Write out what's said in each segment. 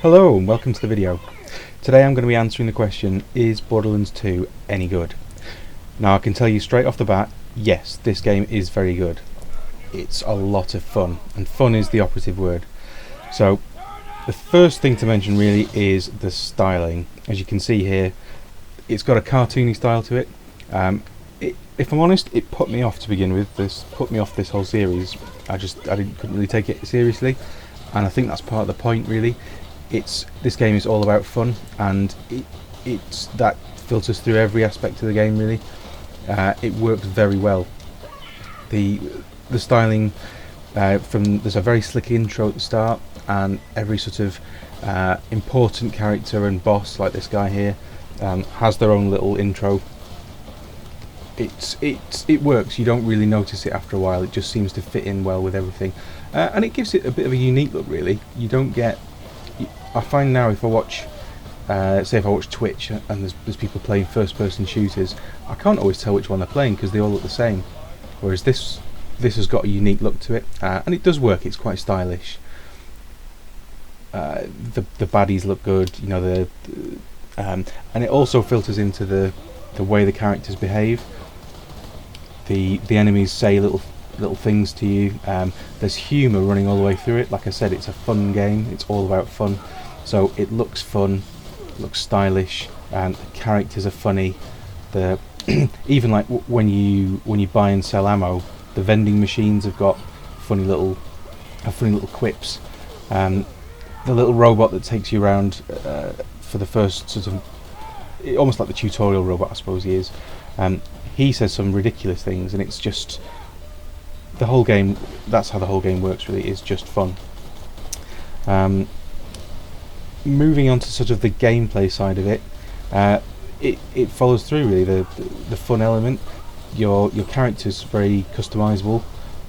Hello and welcome to the video. Today I'm going to be answering the question, is Borderlands 2 any good? Now I can tell you straight off the bat, yes, this game is very good. It's a lot of fun, and fun is the operative word. So the first thing to mention really is the styling. As you can see here, it's got a cartoony style to it. If I'm honest, it put me off to begin with. This put me off this whole series. Couldn't really take it seriously, and I think that's part of the point really. This game is all about fun, and it's that filters through every aspect of the game really. It works very well. The styling there's a very slick intro at the start, and every sort of important character and boss like this guy here has their own little intro. It works. You don't really notice it after a while. It just seems to fit in well with everything, and it gives it a bit of a unique look really. You don't get I find now if I watch say if I watch Twitch and there's people playing first person shooters, I can't always tell which one they're playing because they all look the same, whereas this has got a unique look to it, and it does work. It's quite stylish. The baddies look good, you know, and it also filters into the way the characters behave. The enemies say little things to you. There's humour running all the way through it. Like I said, it's a fun game. It's all about fun. So it looks fun, looks stylish, and the characters are funny. Even like when you buy and sell ammo, the vending machines have got funny little quips. The little robot that takes you around for the first sort of, almost like the tutorial robot, I suppose he is. He says some ridiculous things, and it's just the whole game. That's how the whole game works. Really, is just fun. Moving on to sort of the gameplay side of it, it follows through really the fun element. Your character's very customizable.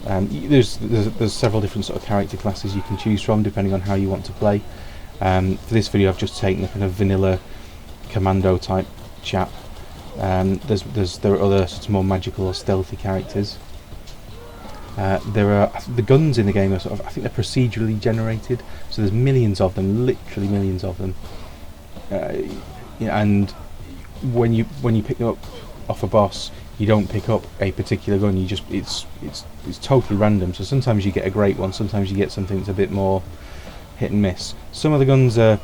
There's several different sort of character classes you can choose from depending on how you want to play. For this video, I've just taken a kind of vanilla commando type chap. There are other sort of more magical or stealthy characters. There are the guns in the game are sort of, I think they're procedurally generated, so there's millions of them, literally millions of them. And when you pick them up off a boss, you don't pick up a particular gun. You just it's totally random. So sometimes you get a great one, sometimes you get something that's a bit more hit and miss. Some of the guns are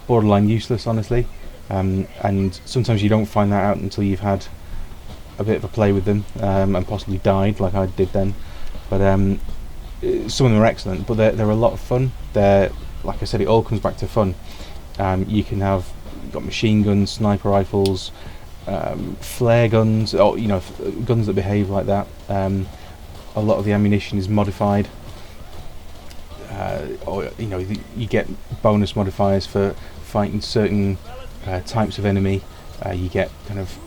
borderline useless, honestly, and sometimes you don't find that out until you've had a bit of a play with them and possibly died like I did then. But some of them are excellent, but they're a lot of fun. Like I said, it all comes back to fun. You've got machine guns, sniper rifles, flare guns, or you know, guns that behave like that. A lot of the ammunition is modified, or you know, you get bonus modifiers for fighting certain types of enemy. You get kind of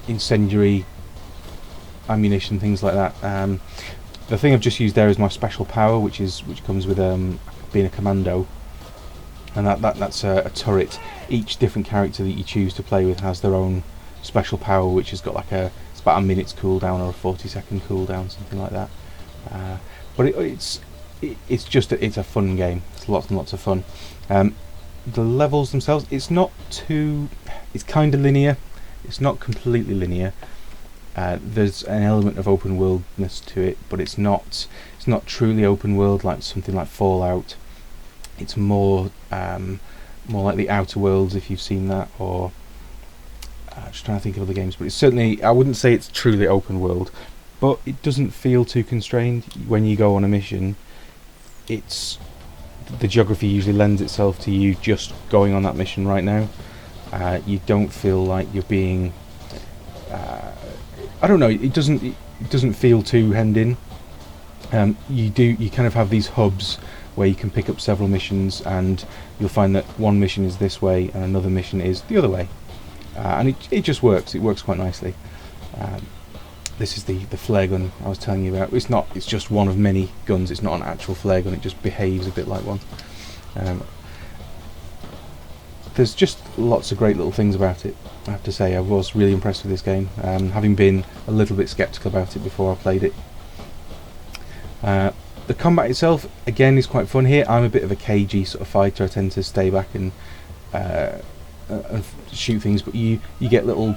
incendiary ammunition, things like that. The thing I've just used there is my special power, which comes with being a commando, and that's a turret. Each different character that you choose to play with has their own special power, which has got like it's about a minute's cooldown or a 40-second cooldown, something like that. But it's a fun game. It's lots and lots of fun. The levels themselves, it's kind of linear. It's not completely linear. There's an element of open worldness to it, but it's not truly open world like something like Fallout. It's more like the Outer Worlds, if you've seen that, or just trying to think of other games. But it's certainly, I wouldn't say it's truly open world, but it doesn't feel too constrained. When you go on a mission, the geography usually lends itself to you just going on that mission right now. You don't feel like you're being I don't know, it doesn't feel too hemmed in. You kind of have these hubs where you can pick up several missions, and you'll find that one mission is this way and another mission is the other way, and it just works. It works quite nicely. This is the flare gun I was telling you about. It's just one of many guns. It's not an actual flare gun. It just behaves a bit like one. There's just lots of great little things about it, I have to say. I was really impressed with this game, having been a little bit sceptical about it before I played it. The combat itself, again, is quite fun here. I'm a bit of a cagey sort of fighter. I tend to stay back and shoot things, but you get little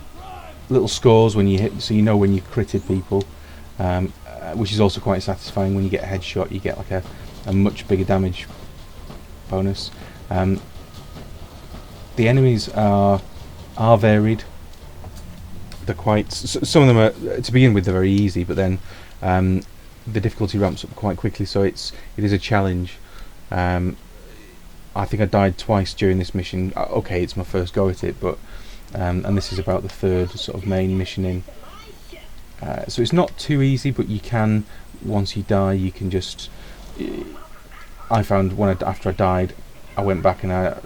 scores when you hit, so you know when you critted people, which is also quite satisfying. When you get a headshot, you get like a much bigger damage bonus. The enemies are varied. They're quite. Some of them are, to begin with, they're very easy, but then the difficulty ramps up quite quickly. So it is a challenge. I think I died twice during this mission. Okay, it's my first go at it, but and this is about the third sort of main mission in. So it's not too easy, but you can, once you die, you can just. I found after I died, I went back and I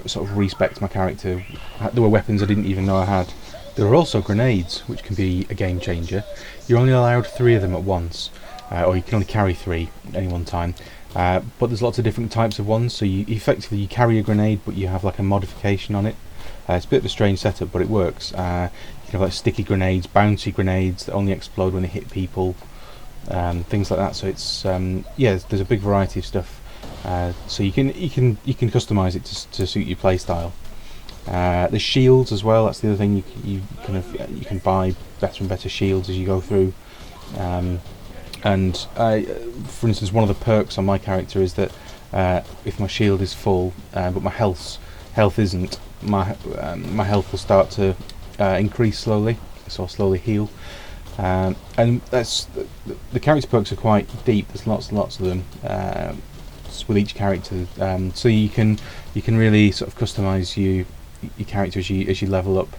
sort of respect my character. There were weapons I didn't even know I had. There are also grenades, which can be a game changer. You're only allowed 3 of them at once, or you can only carry 3 at any one time. But there's lots of different types of ones, so you effectively carry a grenade, but you have like a modification on it. It's a bit of a strange setup, but it works. You can have like sticky grenades, bouncy grenades that only explode when they hit people, things like that. So it's yeah, there's a big variety of stuff. So you can customize it to suit your playstyle. The shields as well. That's the other thing. You can buy better and better shields as you go through. And for instance, one of the perks on my character is that if my shield is full, but my health isn't, my health will start to increase slowly, so I'll slowly heal. And that's the character perks are quite deep. There's lots and lots of them with each character, so you can really sort of customize your character as you level up.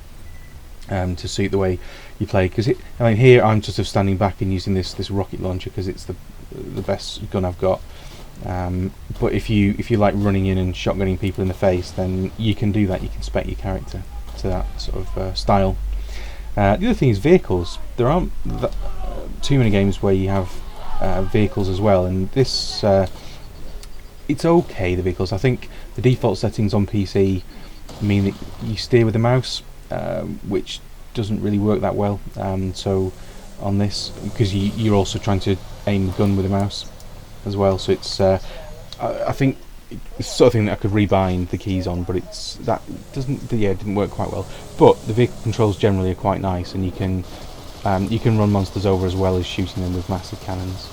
To suit the way you play, because I mean, here I'm just standing back and using this rocket launcher because it's the best gun I've got. But if you like running in and shotgunning people in the face, then you can do that. You can spec your character to that sort of style. The other thing is vehicles. There aren't too many games where you have vehicles as well, and this it's okay. The vehicles, I think, the default settings on PC mean that you steer with the mouse. Which doesn't really work that well. So on this, because you're also trying to aim the gun with a mouse as well. So it's I think it's the sort of thing that I could rebind the keys on, but it didn't work quite well. But the vehicle controls generally are quite nice, and you can run monsters over as well as shooting them with massive cannons,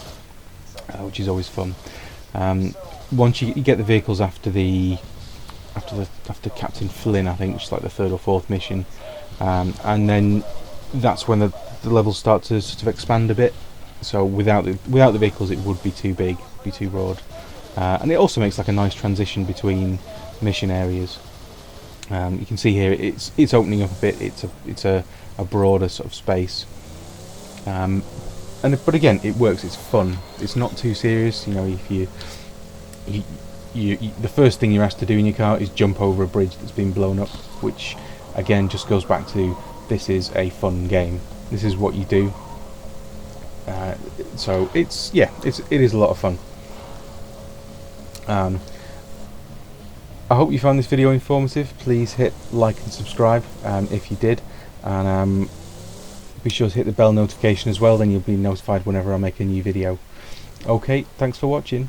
which is always fun. Once you get the vehicles after Captain Flynn, I think, which is like the 3rd or 4th mission, and then that's when the levels start to sort of expand a bit. So without the vehicles, it would be too big, be too broad, and it also makes like a nice transition between mission areas. You can see here it's opening up a bit. It's a broader sort of space, but again, it works. It's fun. It's not too serious. You know, if you the first thing you're asked to do in your car is jump over a bridge that's been blown up, which again just goes back to, this is a fun game. This is what you do. So it is a lot of fun. I hope you found this video informative. Please hit like and subscribe if you did, and be sure to hit the bell notification as well, then you'll be notified whenever I make a new video. Okay, thanks for watching.